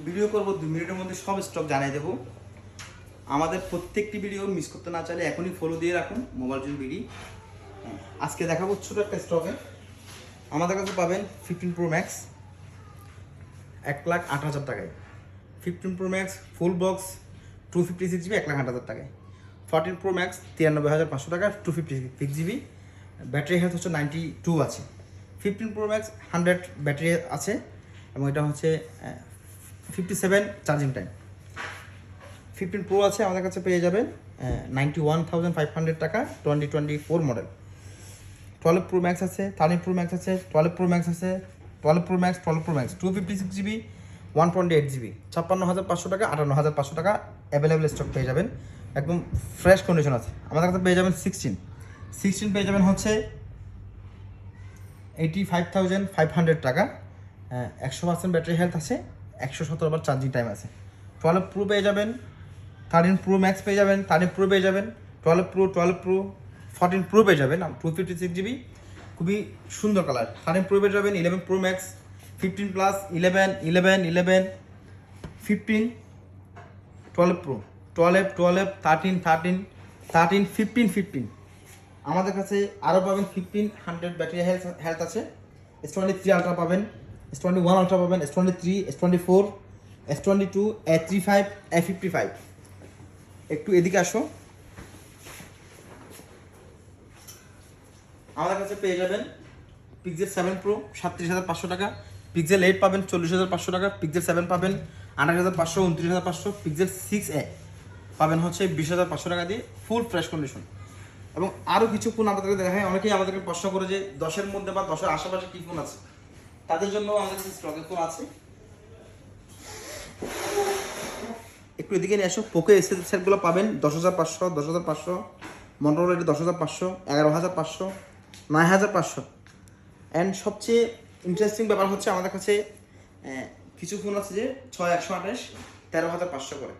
Video করবো 2 মিনিটের মধ্যে সব স্টক জানিয়ে দেবো। আমাদের প্রত্যেকটি ভিডিও মিস করতে না চাইলে এখনই ফলো দিয়ে রাখুন মোবাইল জুন বিডি। আজকে দেখাবো ছোটো একটা স্টকে আমাদের কাছে পাবেন 15 প্রো ম্যাক্স 1,08,000 টাকায়। 15 pro max full box 256 GB 1,08,000 টাকায়। 14 প্রো ম্যাক্স 93,500 টাকা 256 জিবি, ব্যাটারি হেলথ হচ্ছে 92 আছে। 15 প্রো ম্যাক্স 100 ব্যাটারি আছে এবং এটা হচ্ছে 57 চার্জিং টাইম। 15 প্রো আছে আমাদের কাছে পেয়ে যাবেন 91,500 টাকা 2024 মডেল। 12 প্রো ম্যাক্স আছে, 13 প্রো ম্যাক্স আছে, 12 প্রো ম্যাক্স আছে, 12 প্রো ম্যাক্স 256 জিবি 128 জিবি 56,500 টাকা 58,500 টাকা অ্যাভেলেবেল স্টক পেয়ে যাবেন। একদম ফ্রেশ কন্ডিশন আছে। আমাদের কাছে পেয়ে যাবেন 16 পেয়ে যাবেন হচ্ছে 85,500 টাকা, 100% ব্যাটারি হেলথ আছে, 117 বার চার্জিং টাইম আছে। 12 প্রো পেয়ে যাবেন, 13 প্রো ম্যাক্স পেয়ে যাবেন, 13 প্রো পেয়ে যাবেন, 12 প্রো 14 প্রো পেয়ে যাবেন 256 জিবি, খুবই সুন্দর কালার। 13 প্রো পেয়ে যাবেন, 11 প্রো ম্যাক্স, 15 প্লাস, 11, 15, 12 প্রো, 12, 13, 15। আমাদের কাছে আরও পাবেন 1500 ব্যাটারি হেলথ আছে। S23 আলট্রা পাবেন, S21 আলট্রা পাবেন, S23, S24, S22, A35, A55। একটু এদিকে আসো। আমাদের কাছে পেয়ে যাবেন পিক্সেল 7 প্রো 37,500 টাকা, পিক্সেল 8 পাবেন 40,500 টাকা, পিক্সেল 7 পাবেন 28,500, 29,500, পিক্সেল 6a পাবেন হচ্ছে 20,500 টাকা দিয়ে ফুল ফ্রেশ কন্ডিশন। এবং আরও কিছু ফোন আমাদেরকে দেখায়। অনেকেই আমাদেরকে প্রশ্ন করে যে 10-এর মধ্যে বা 10-এর আশেপাশে কী ফোন আছে, তাদের জন্য আমাদের কাছে স্টকে ফোন আছে। একটু এদিকে নিয়ে আসো। পোকো এস সেটগুলো পাবেন 10,500, মটোরোলা 10,500, 11,500, 9,500। অ্যান্ড সবচেয়ে ইন্টারেস্টিং ব্যাপার হচ্ছে আমাদের কাছে কিছু ফোন আছে যে 6,128, 13,500 করে,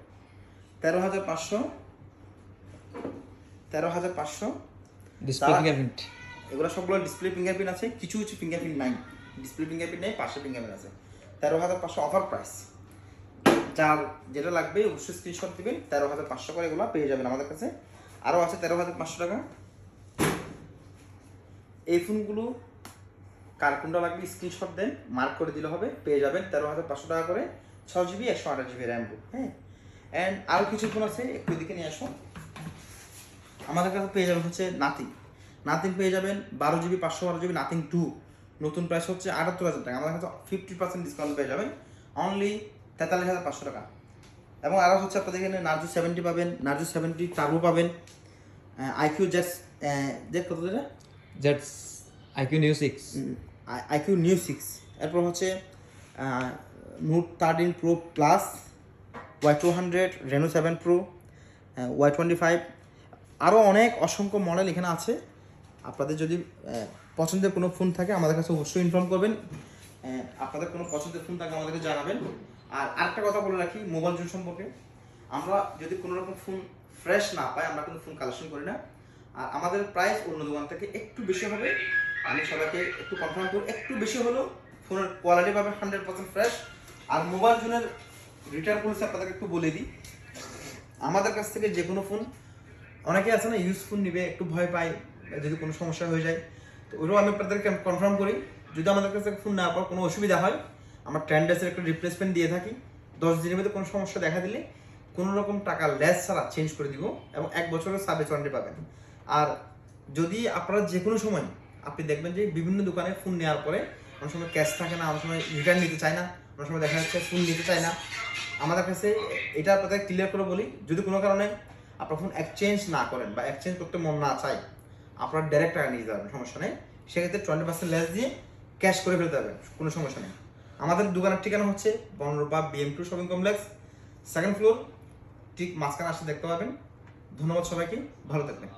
13,500 ডিসপ্লে ফিঙ্গারপ্রিন্ট। এগুলো সবগুলো ডিসপ্লে ফিঙ্গারপ্রিন্ট আছে, কিছু ফিঙ্গারপ্রিন্ট নাই, ডিসপ্লে ফিঙ্গারপ্রিন্ট নেই, পাশে ফিঙ্গারপ্রিন্ট আছে। 13,500 অফার প্রাইস। যার যেটা লাগবে অবশ্যই স্ক্রিনশট দিবেন। 13,500 করে এগুলো পেয়ে যাবেন আমাদের কাছে। আরও আছে 13,500 টাকা। এই ফোনগুলো কার কোনটা লাগবে স্ক্রিনশট দেন, মার্ক করে দিলে হবে, পেয়ে যাবেন 13,500 টাকা করে, 6 জিবি 128 জিবি র্যাম। হ্যাঁ, অ্যান্ড আরও কিছু ফোন আছে, একটু দিকে নিয়ে আসো। আমাদের কাছে পেয়ে যাবেন হচ্ছে নাথিং পেয়ে যাবেন 12 জিবি 512 জিবি নাথিং 2, নতুন প্রাইস হচ্ছে 78,000 টাকা। আমাদের কাছে 50% ডিসকাউন্ট পেয়ে যাবেন অনলি 43,500 টাকা। এবং আরও হচ্ছে আপনাদের এখানে নার্জো 70 পাবেন, নার্জো 70 টার্বো পাবেন, আইকিউ জেড কত যেটা জেটস আইকিউ নিউ 6, আইকিউ নিউ 6। এরপর হচ্ছে note 13 pro plus, Y200, Reno 7 pro, Y25, আরও অনেক অসংখ্য মডেল এখানে আছে। আপনাদের যদি পছন্দের কোনো ফোন থাকে আমাদের কাছে অবশ্যই ইনফর্ম করবেন। আপনাদের কোনো পছন্দের ফোন থাকে আমাদেরকে জানাবেন। আর আরেকটা কথা বলে রাখি মোবাইল জুন সম্পর্কে, আমরা যদি কোনো রকম ফোন ফ্রেশ না পাই আমরা কোনো ফোন কালেকশন করি না। আর আমাদের প্রাইস অন্য দোকান থেকে একটু বেশি হবে, আমি সবাইকে একটু কনফার্ম করি, একটু বেশি হলেও ফোনের কোয়ালিটি পাবেন 100% ফ্রেশ। আর মোবাইল জুনের রিটার্ন পলিসি আপনাদেরকে একটু বলে দিই, আমাদের কাছ থেকে যে কোনো ফোন, অনেকে আছে না ইউজ ফোন নিবে একটু ভয় পায় যদি কোনো সমস্যা হয়ে যায়, তো ওইটাও আমি আপনাদেরকে কনফার্ম করি। যদি আমাদের কাছে ফোন নেওয়ার পর কোনো অসুবিধা হয় আমরা 10 ডেজের একটা রিপ্লেসমেন্ট দিয়ে থাকি। 10 দিনের মধ্যে কোনো সমস্যা দেখা দিলে কোনো রকম টাকা লেস ছাড়া চেঞ্জ করে দিব এবং 1 বছরের সার্ভিস ওয়ারেন্টি পাবেন। আর যদি আপনারা যে কোনো সময় আপনি দেখবেন যে বিভিন্ন দোকানে ফোন নেওয়ার পরে অনেক সময় ক্যাশ থাকে না, অনেক সময় রিটার্ন নিতে চায় না, অনেক সময় দেখা যাচ্ছে ফোন নিতে চায় না। আমাদের কাছে এটা আপনাদের ক্লিয়ার করে বলি, যদি কোনো কারণে আপনার ফোন এক্সচেঞ্জ না করেন বা এক্সচেঞ্জ করতে মন না চায় আপনার ডাইরেক্ট টাকা নিয়ে যাবেন, সমস্যা নেই। সেক্ষেত্রে 20% লেস দিয়ে ক্যাশ করে ফেলতে যাবেন, কোনো সমস্যা নেই। আমাদের দোকানের ঠিকানা হচ্ছে Banarupa BM2 shopping complex, 2nd floor, ঠিক মাঝখানে আসতে দেখতে পাবেন। ধন্যবাদ সবাইকে, ভালো থাকবেন।